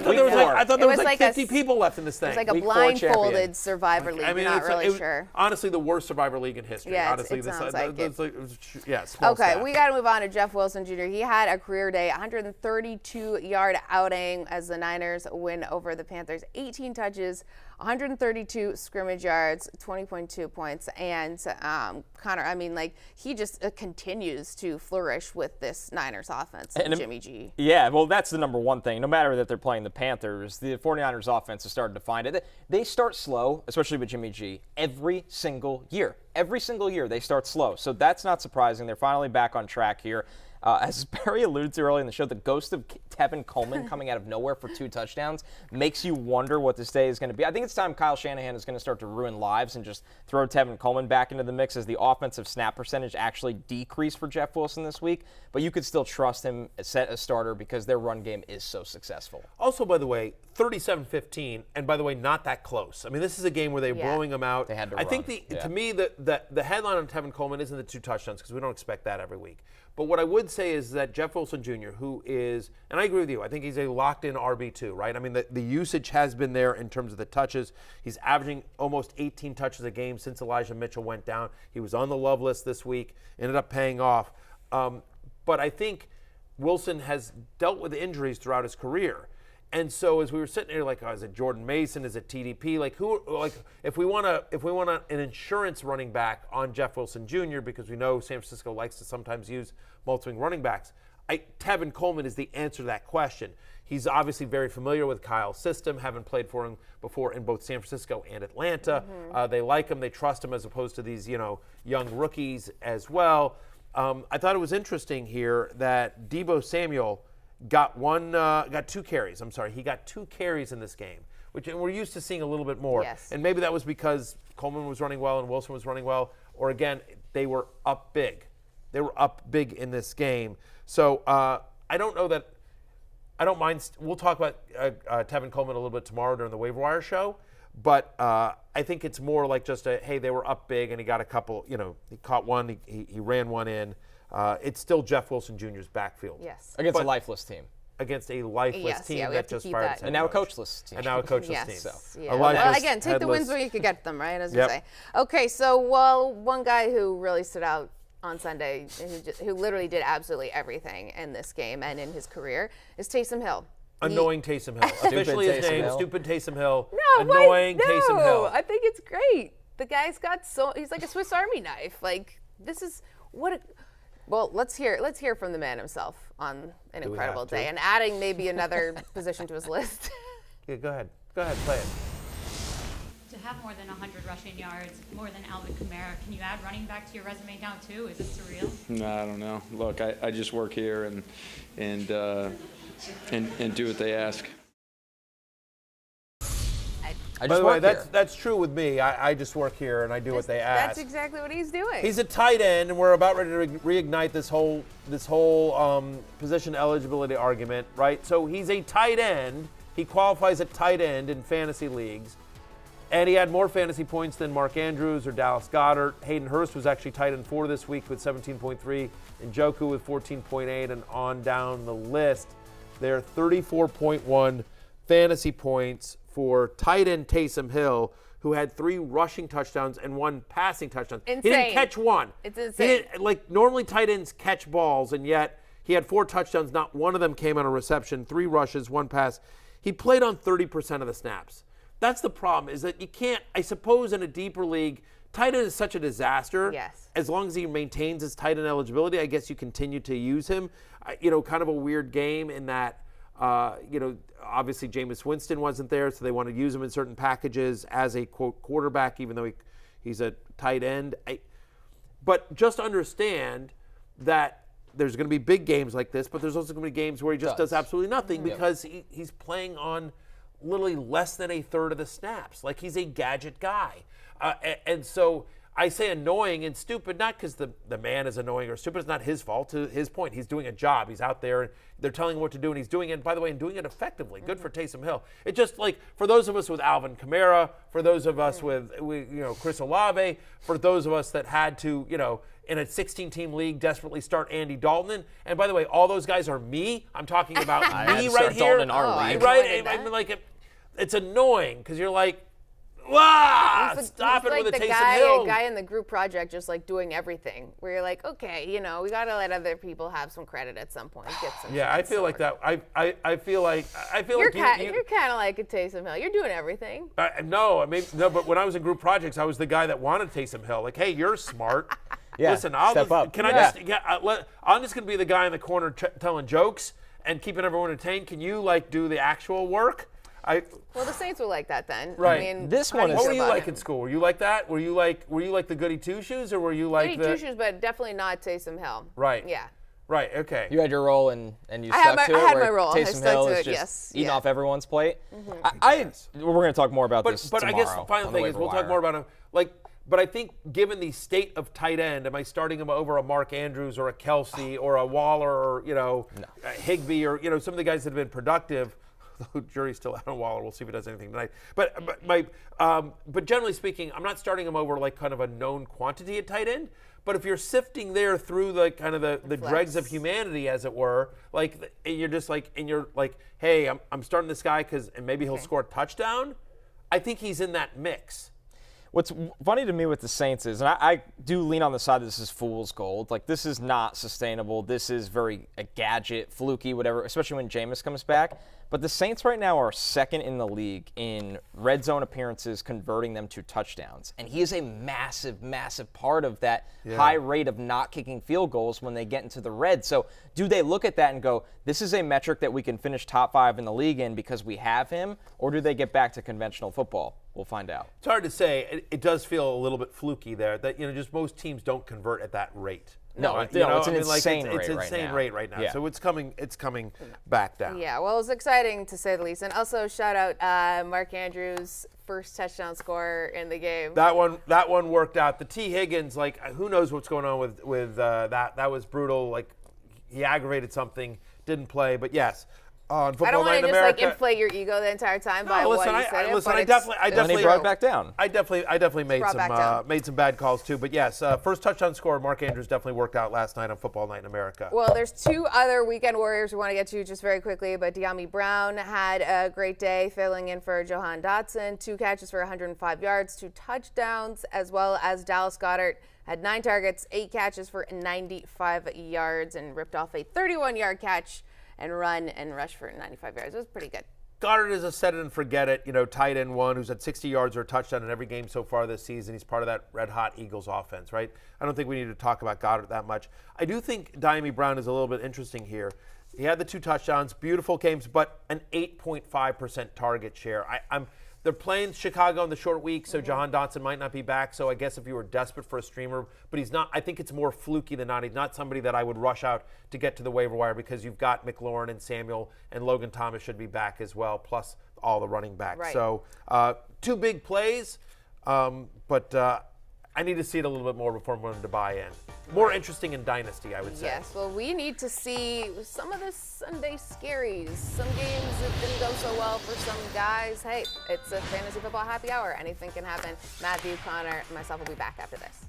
thought there was like 50 people left in this thing. It's like a blindfolded survivor league. You're not really sure. Honestly, the worst survivor league in history. Yeah, honestly, it sounds like it. Small staff. We got to move on to Jeff Wilson Jr. He had a career day, 132-yard outing as the Niners win over the Panthers. 18 touches, 132 scrimmage yards, 20.2 points. And Connor, he just continues to flourish with this Niners offense and Jimmy G. Yeah, well, that's the number one thing. No matter that they're playing the Panthers, the 49ers offense has started to find it. They start slow, especially with Jimmy G, every single year. Every single year they start slow. So that's not surprising. They're finally back on track here. As Barry alluded to early in the show, the ghost of Tevin Coleman coming out of nowhere for 2 touchdowns makes you wonder what this day is going to be. I think it's time Kyle Shanahan is going to start to ruin lives and just throw Tevin Coleman back into the mix as the offensive snap percentage actually decreased for Jeff Wilson this week. But you could still trust him set a starter because their run game is so successful. Also, by the way, 37-15, and by the way, not that close. I mean, this is a game where they're blowing them out. They had to I think to me, the headline on Tevin Coleman isn't the 2 touchdowns because we don't expect that every week. But what I would say is that Jeff Wilson Jr., who is, and I agree with you, I think he's a locked-in RB2, right? I mean, the usage has been there in terms of the touches. He's averaging almost 18 touches a game since Elijah Mitchell went down. He was on the love list this week, ended up paying off. But I think Wilson has dealt with injuries throughout his career. And so as we were sitting here, like, is it Jordan Mason? Is it TDP? If we want an insurance running back on Jeff Wilson Jr., because we know San Francisco likes to sometimes use multiple running backs, Tevin Coleman is the answer to that question. He's obviously very familiar with Kyle's system, having played for him before in both San Francisco and Atlanta. They like him, they trust him as opposed to these, young rookies as well. I thought it was interesting here that Deebo Samuel got 2 carries. I'm sorry, he got 2 carries in this game, which we're used to seeing a little bit more. Yes. And maybe that was because Coleman was running well and Wilson was running well, or again, they were up big. They were up big in this game. So I don't know that. I don't mind. We'll talk about Tevin Coleman a little bit tomorrow during the waiver wire show. But I think it's more like just hey, they were up big and he got a couple. He caught one. He ran one in. It's still Jeff Wilson Jr.'s backfield. Yes. Against a lifeless team. Against a lifeless team that just fired its head And now a coach. coachless team. And now a coachless Yes. team. Yeah. Well, again, take the wins where you could get them, right? As we Yep. say. Okay, so one guy who really stood out on Sunday, who literally did absolutely everything in this game and in his career, is Taysom Hill. Annoying Taysom Hill. Officially his name, Hill. Stupid Taysom Hill. No, Annoying no, Taysom Hill. I think it's great. The guy's got he's like a Swiss Army knife. Like, this is well, let's hear from the man himself on an incredible day, and adding maybe another position to his list. Yeah, go ahead, play it. To have more than 100 rushing yards, more than Alvin Kamara. Can you add running back to your resume now too? Is this surreal? No, I don't know. Look, I just work here and do what they ask. By the way, that's true with me. I just work here and I do what they ask. That's exactly what he's doing. He's a tight end, and we're about ready to reignite this whole position eligibility argument, right? So he's a tight end. He qualifies at tight end in fantasy leagues, and he had more fantasy points than Mark Andrews or Dallas Goedert. Hayden Hurst was actually tight end 4 this week with 17.3, and Njoku with 14.8, and on down the list. They're 34.1 fantasy points for tight end Taysom Hill, who had 3 rushing touchdowns and 1 passing touchdown. Insane. He didn't catch one. It's insane. Normally tight ends catch balls, and yet he had 4 touchdowns. Not one of them came on a reception. 3 rushes, 1 pass. He played on 30% of the snaps. That's the problem, is that you can't, I suppose in a deeper league, tight end is such a disaster. Yes. As long as he maintains his tight end eligibility, I guess you continue to use him. Kind of a weird game in that, obviously Jameis Winston wasn't there, so they want to use him in certain packages as a, quote, quarterback, even though he's a tight end. But just understand that there's going to be big games like this, but there's also going to be games where he just does absolutely nothing because he's playing on literally less than a third of the snaps. Like, he's a gadget guy. And so I say annoying and stupid, not because the man is annoying or stupid. It's not his fault. To his point, he's doing a job. He's out there, and they're telling him what to do, and he's doing it, and by the way, and doing it effectively. Good for Taysom Hill. It just, like, for those of us with Alvin Kamara, for those of us with Chris Olave, for those of us that had to, in a 16-team league, desperately start Andy Dalton. And by the way, all those guys are me. I'm talking about me right here. Dalton in our league. Right? I mean, like, it's annoying because you're like, stop it with the Taysom Hill. A guy in the group project just like doing everything, where you're like, okay, we got to let other people have some credit at some point. Get some. Yeah, I feel like that. I feel like you're kind of like a Taysom Hill. You're doing everything. No, but when I was in group projects, I was the guy that wanted Taysom Hill. Like, hey, you're smart. Yeah, listen, I'm just going to be the guy in the corner telling jokes and keeping everyone entertained. Can you do the actual work? Well, the Saints were like that then. Right. I mean, this one. What were you like in school? Were you like that? Were you like the goody two shoes, or were you like goody two shoes, but definitely not Taysom Hill. Right. Yeah. Right. Okay. You had your role and you stuck to it. I had my role. Taysom Hill is just eating off everyone's plate. Mm-hmm. We're going to talk more about this tomorrow. But I guess the final thing is we'll talk more about him. But I think given the state of tight end, am I starting him over a Mark Andrews or a Kelsey or a Waller or a Higbee or some of the guys that have been productive? The jury's still out on Waller. We'll see if he does anything tonight. But generally speaking, I'm not starting him over like kind of a known quantity at tight end. But if you're sifting there through the kind of the dregs of humanity, as it were, like you're just like, and you're like, hey, I'm starting this guy and maybe he'll score a touchdown. I think he's in that mix. What's funny to me with the Saints is, and I do lean on the side that this is fool's gold. Like, this is not sustainable. This is very a gadget, fluky, whatever, especially when Jameis comes back. But the Saints right now are second in the league in red zone appearances, converting them to touchdowns. And he is a massive, massive part of that high rate of not kicking field goals when they get into the red. So do they look at that and go, this is a metric that we can finish top 5 in the league in because we have him? Or do they get back to conventional football? We'll find out. It's hard to say. It does feel a little bit fluky there that, just most teams don't convert at that rate. No, it's an insane rate right now. It's an insane rate right now. Yeah. So it's coming back down. Yeah, well, it's exciting to say the least. And also shout out Mark Andrews' first touchdown score in the game. That one worked out. The T. Higgins, who knows what's going on with that? That was brutal. Like, he aggravated something, didn't play. But yes. On Football I don't want to just inflate your ego the entire time by what you said. I definitely brought it back down. I definitely made some bad calls too. But yes, first touchdown score, Mark Andrews definitely worked out last night on Football Night in America. Well, there's 2 other weekend warriors we want to get to just very quickly. But De'Ami Brown had a great day filling in for Jahan Dotson. 2 catches for 105 yards, 2 touchdowns, as well as Dallas Goedert had 9 targets, 8 catches for 95 yards, and ripped off a 31-yard catch and run and rush for 95 yards. It was pretty good. Goddard is a set it and forget it, tight end one who's had 60 yards or a touchdown in every game so far this season. He's part of that red-hot Eagles offense, right? I don't think we need to talk about Goddard that much. I do think De'Ami Brown is a little bit interesting here. He had the 2 touchdowns, beautiful games, but an 8.5% target share. they're playing Chicago in the short week, so Jahan Dotson might not be back. So I guess if you were desperate for a streamer, but he's not. I think it's more fluky than not. He's not somebody that I would rush out to get to the waiver wire because you've got McLaurin and Samuel, and Logan Thomas should be back as well, plus all the running backs. Right. So 2 big plays, but I need to see it a little bit more before I'm willing to buy in. More interesting in Dynasty, I would say. Yes, well, we need to see some of the Sunday Scaries. Some games that didn't go so well for some guys. Hey, it's a fantasy football happy hour. Anything can happen. Matthew, Connor, and myself will be back after this.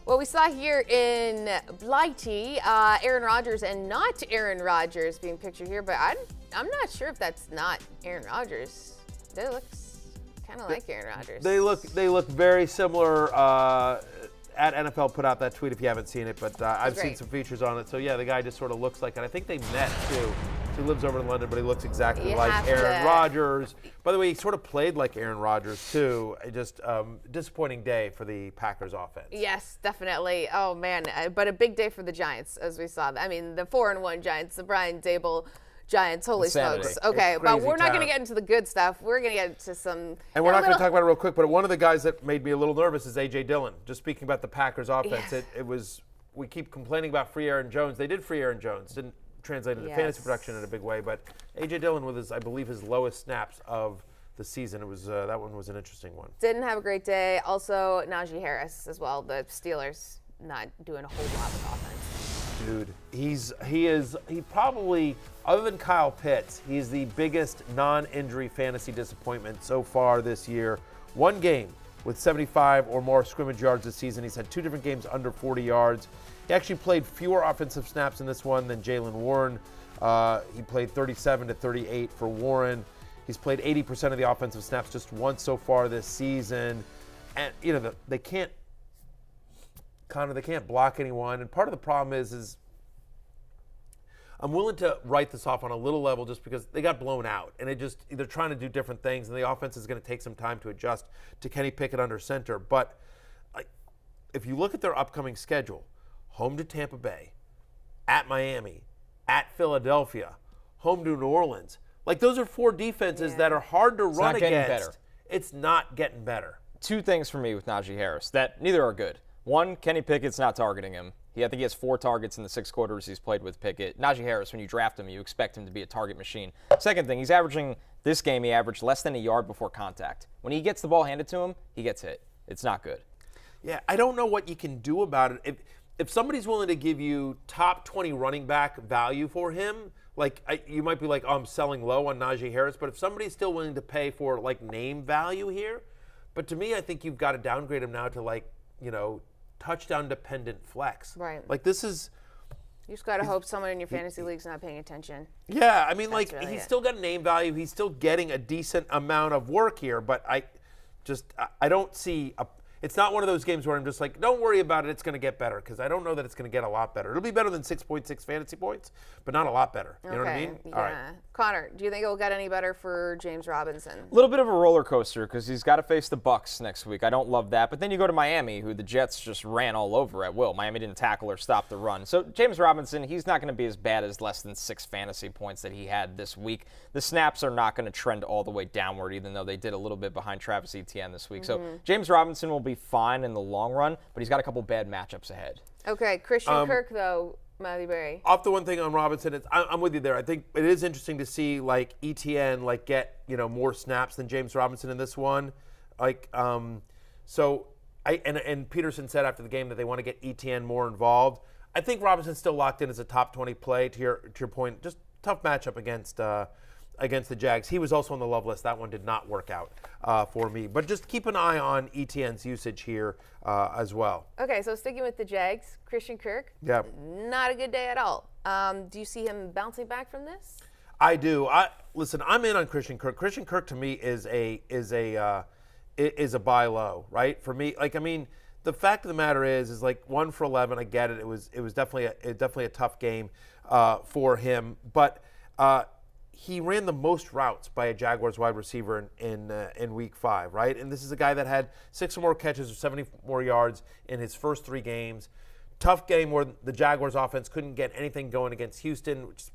Well, we saw here in Blighty, Aaron Rodgers and not Aaron Rodgers being pictured here, but I'm not sure if that's not Aaron Rodgers. That looks kind of like Aaron Rodgers. They look very similar. At NFL put out that tweet if you haven't seen it, but I've seen some features on it. So yeah, the guy just sort of looks like it. I think they met too. He lives over in London, but he looks exactly like Aaron Rodgers. By the way, he sort of played like Aaron Rodgers too. Just disappointing day for the Packers offense. Yes, definitely. Oh man, but a big day for the Giants, as we saw. I mean, the 4-1 Giants, the Brian Dable Giants, holy smokes. Okay, but we're not going to get into the good stuff. We're going to get into some. And we're not going to talk about it real quick, but one of the guys that made me a little nervous is A.J. Dillon. Just speaking about the Packers offense, it was, we keep complaining about free Aaron Jones. They did free Aaron Jones, didn't translate into fantasy production in a big way, but A.J. Dillon with his, I believe, his lowest snaps of the season. It was that one was an interesting one. Didn't have a great day. Also, Najee Harris as well. The Steelers not doing a whole lot with offense. Dude, he probably, other than Kyle Pitts, he's the biggest non-injury fantasy disappointment so far this year. One game with 75 or more scrimmage yards this season. He's had 2 different games under 40 yards. He actually played fewer offensive snaps in this one than Jaylen Warren. He played 37 to 38 for Warren. He's played 80% of the offensive snaps just once so far this season. And, you know, they can't block anyone. And part of the problem is I'm willing to write this off on a little level just because they got blown out. And they're trying to do different things, and the offense is going to take some time to adjust to Kenny Pickett under center. But if you look at their upcoming schedule, home to Tampa Bay, at Miami, at Philadelphia, home to New Orleans. Like, those are 4 defenses that are hard to run against. It's not getting better. 2 things for me with Najee Harris that neither are good. One, Kenny Pickett's not targeting him. I think he has 4 targets in the 6 quarters he's played with Pickett. Najee Harris, when you draft him, you expect him to be a target machine. Second thing, this game, he averaged less than a yard before contact. When he gets the ball handed to him, he gets hit. It's not good. Yeah, I don't know what you can do about it. If somebody's willing to give you top 20 running back value for him, you might be like, oh, I'm selling low on Najee Harris. But if somebody's still willing to pay for, name value here, but to me, I think you've got to downgrade him now to, touchdown-dependent flex. Right. This is... You just got to hope someone in your fantasy league's not paying attention. Yeah, I mean, he's still got name value. He's still getting a decent amount of work here, but I don't see it's not one of those games where I'm just like, don't worry about it, it's going to get better, because I don't know that it's going to get a lot better. It'll be better than 6.6 fantasy points, but not a lot better. You know what I mean? Yeah. All right. Connor, do you think it will get any better for James Robinson? A little bit of a roller coaster because he's got to face the Bucs next week. I don't love that. But then you go to Miami, who the Jets just ran all over at will. Miami didn't tackle or stop the run. So James Robinson, he's not going to be as bad as less than 6 fantasy points that he had this week. The snaps are not going to trend all the way downward, even though they did a little bit behind Travis Etienne this week. So James Robinson will be fine in the long run, but he's got a couple bad matchups ahead. Okay, Christian Kirk, though, Matthew Berry. Off the one thing on Robinson, I'm with you there. I think it is interesting to see Etienne get more snaps than James Robinson in this one. So Peterson said after the game that they want to get Etienne more involved. I think Robinson's still locked in as a top 20 play. To your point, just tough matchup against the Jags. He was also on the love list. That one did not work out for me. But just keep an eye on Etienne's usage here as well. Okay, so sticking with the Jags, Christian Kirk. Yeah. Not a good day at all. Do you see him bouncing back from this? I do. Listen, I'm in on Christian Kirk. Christian Kirk to me is a buy low, right? For me, the fact of the matter is 1 for 11. I get it. It was definitely a tough game for him, but he ran the most routes by a Jaguars wide receiver in Week 5, right? And this is a guy that had 6 or more catches or 70 more yards in his first 3 games. Tough game where the Jaguars offense couldn't get anything going against Houston, which is,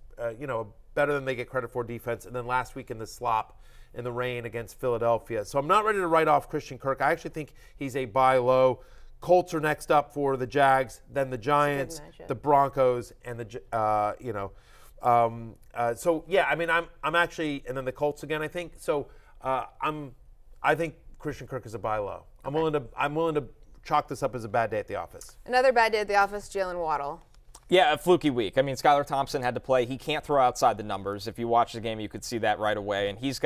better than they get credit for defense. And then last week in the slop in the rain against Philadelphia. So I'm not ready to write off Christian Kirk. I actually think he's a buy low. Colts are next up for the Jags, then the Giants, the Broncos, and the so yeah, I mean, I'm actually, and then the Colts again, I think. So I think Christian Kirk is a buy low. I'm willing to chalk this up as a bad day at the office. Another bad day at the office, Jaylen Waddle. Yeah, a fluky week. I mean, Skylar Thompson had to play. He can't throw outside the numbers. If you watch the game, you could see that right away. And Tua's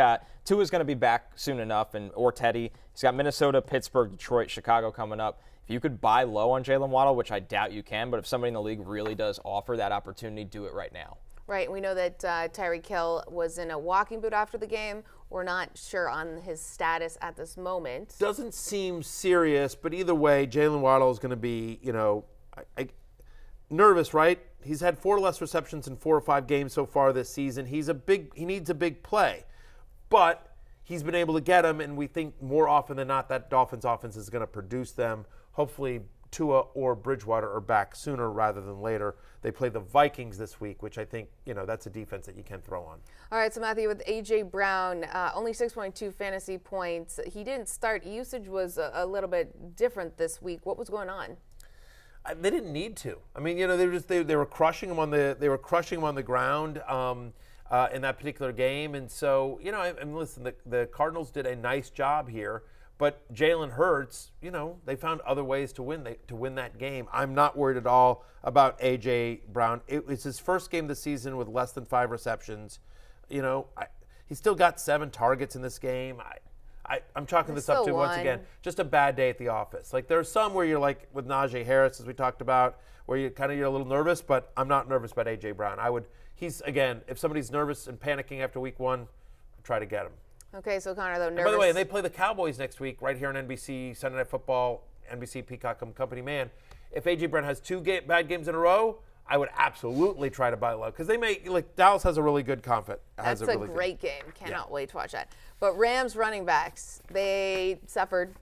going to be back soon enough, or Teddy. He's got Minnesota, Pittsburgh, Detroit, Chicago coming up. If you could buy low on Jaylen Waddle, which I doubt you can, but if somebody in the league really does offer that opportunity, do it right now. Right. We know that Tirico was in a walking boot after the game. We're not sure on his status at this moment. Doesn't seem serious, but either way, Jaylen Waddle is going to be, nervous, right? He's had 4 less receptions in 4 or 5 games so far this season. He needs a big play, but he's been able to get them, and we think more often than not that Dolphins offense is going to produce them. Hopefully Tua or Bridgewater are back sooner rather than later. They play the Vikings this week, which I think, that's a defense that you can throw on. All right, so Matthew, with A.J. Brown, only 6.2 fantasy points. He didn't start. Usage was a little bit different this week. What was going on? They didn't need to. I mean, they were crushing him on the ground in that particular game, and so and listen, the Cardinals did a nice job here, but Jalen Hurts, they found other ways to win that game. I'm not worried at all about A.J. Brown. It was his first game this season with less than 5 receptions. He still got 7 targets in this game. I'm chalking this up to, once again, just a bad day at the office. Like, there's some where you're like with Najee Harris, as we talked about, where you're a little nervous, but I'm not nervous about A.J. Brown. If somebody's nervous and panicking after week 1, try to get him. Okay, so Connor, though, nervous. And by the way, they play the Cowboys next week right here on NBC, Sunday Night Football, NBC Peacock Company Man. If A.J. Brown has 2 bad games in a row, I would absolutely try to buy low because Dallas has a really good confidence. That's a great game. Cannot wait to watch that. But Rams running backs, they suffered.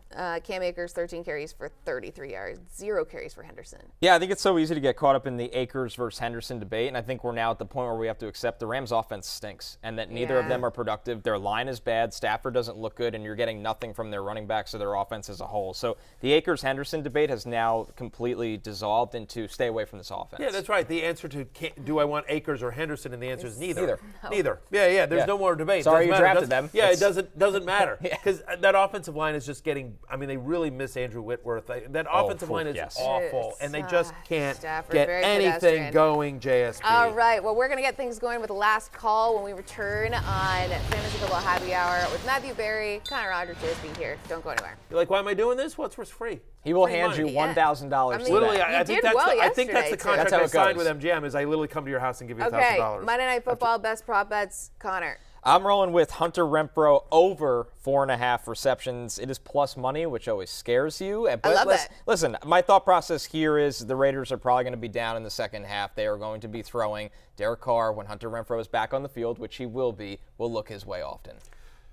Cam Akers, 13 carries for 33 yards, 0 carries for Henderson. Yeah, I think it's so easy to get caught up in the Akers versus Henderson debate, and I think we're now at the point where we have to accept the Rams' offense stinks and that neither of them are productive. Their line is bad. Stafford doesn't look good, and you're getting nothing from their running backs or their offense as a whole. So the Akers-Henderson debate has now completely dissolved into stay away from this offense. Yeah, that's right. The answer to do I want Akers or Henderson, and the answer is neither. Neither. Yeah. There's no more debate. Sorry you drafted them. Yeah, it doesn't matter because that offensive line is just getting. I mean, they really miss Andrew Whitworth. That offensive line is awful, and they just can't get anything going. JSP. All right. Well, we're gonna get things going with the last call when we return on Fantasy Football Happy Hour with Matthew Berry, Connor Rogers, JSP here. Don't go anywhere. You're like, why am I doing this? What's free? He will hand you $1,000. Literally, I think that's the contract I signed with MGM. Is I literally come to your house and give you $1,000. Okay. Monday Night Football best prop bets, Connor. I'm rolling with Hunter Renfrow over 4.5 receptions. It is plus money, which always scares you. But I love it. Listen, my thought process here is the Raiders are probably going to be down in the second half. They are going to be throwing. Derek Carr, when Hunter Renfrow is back on the field, which he will look his way often.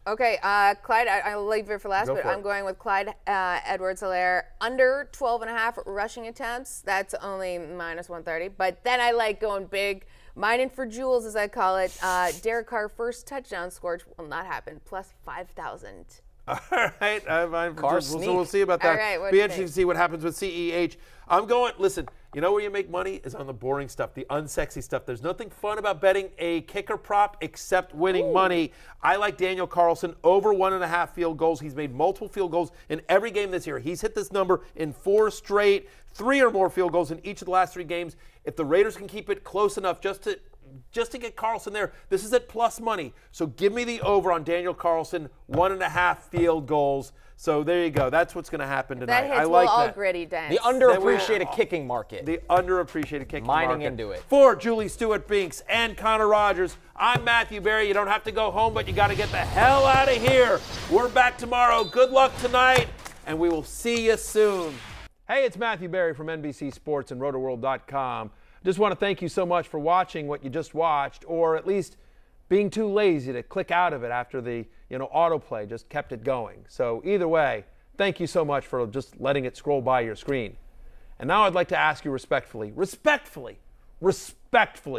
Okay, Clyde, I'll leave it for last, but I'm going with Clyde Edwards-Helaire under 12.5 rushing attempts. That's only minus 130. But then I like going big, mining for jewels, as I call it. Derek Carr first touchdown score will not happen, plus 5,000. All right, we'll see about that. All right, be interesting to see what happens with CEH. I'm going. Listen, you know where you make money is on the boring stuff, the unsexy stuff. There's nothing fun about betting a kicker prop except winning money. I like Daniel Carlson over 1.5 field goals. He's made multiple field goals in every game this year. He's hit this number in 4 straight, 3 or more field goals in each of the last 3 games. If the Raiders can keep it close enough just to get Carlson there, this is at plus money. So give me the over on Daniel Carlson, 1.5 field goals. So there you go. That's what's going to happen tonight. That hits, we'll all gritty dance. The underappreciated kicking market. The underappreciated kicking market. Mining into it. For Julie Stewart-Binks and Connor Rogers, I'm Matthew Berry. You don't have to go home, but you got to get the hell out of here. We're back tomorrow. Good luck tonight, and we will see you soon. Hey, it's Matthew Berry from NBC Sports and Rotoworld.com. Just want to thank you so much for watching what you just watched, or at least being too lazy to click out of it after the autoplay just kept it going. So either way, thank you so much for just letting it scroll by your screen. And now I'd like to ask you respectfully,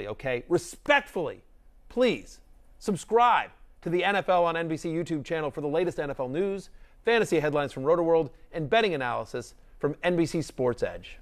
okay, respectfully, please subscribe to the NFL on NBC YouTube channel for the latest NFL news, fantasy headlines from Rotoworld, and betting analysis from NBC Sports Edge.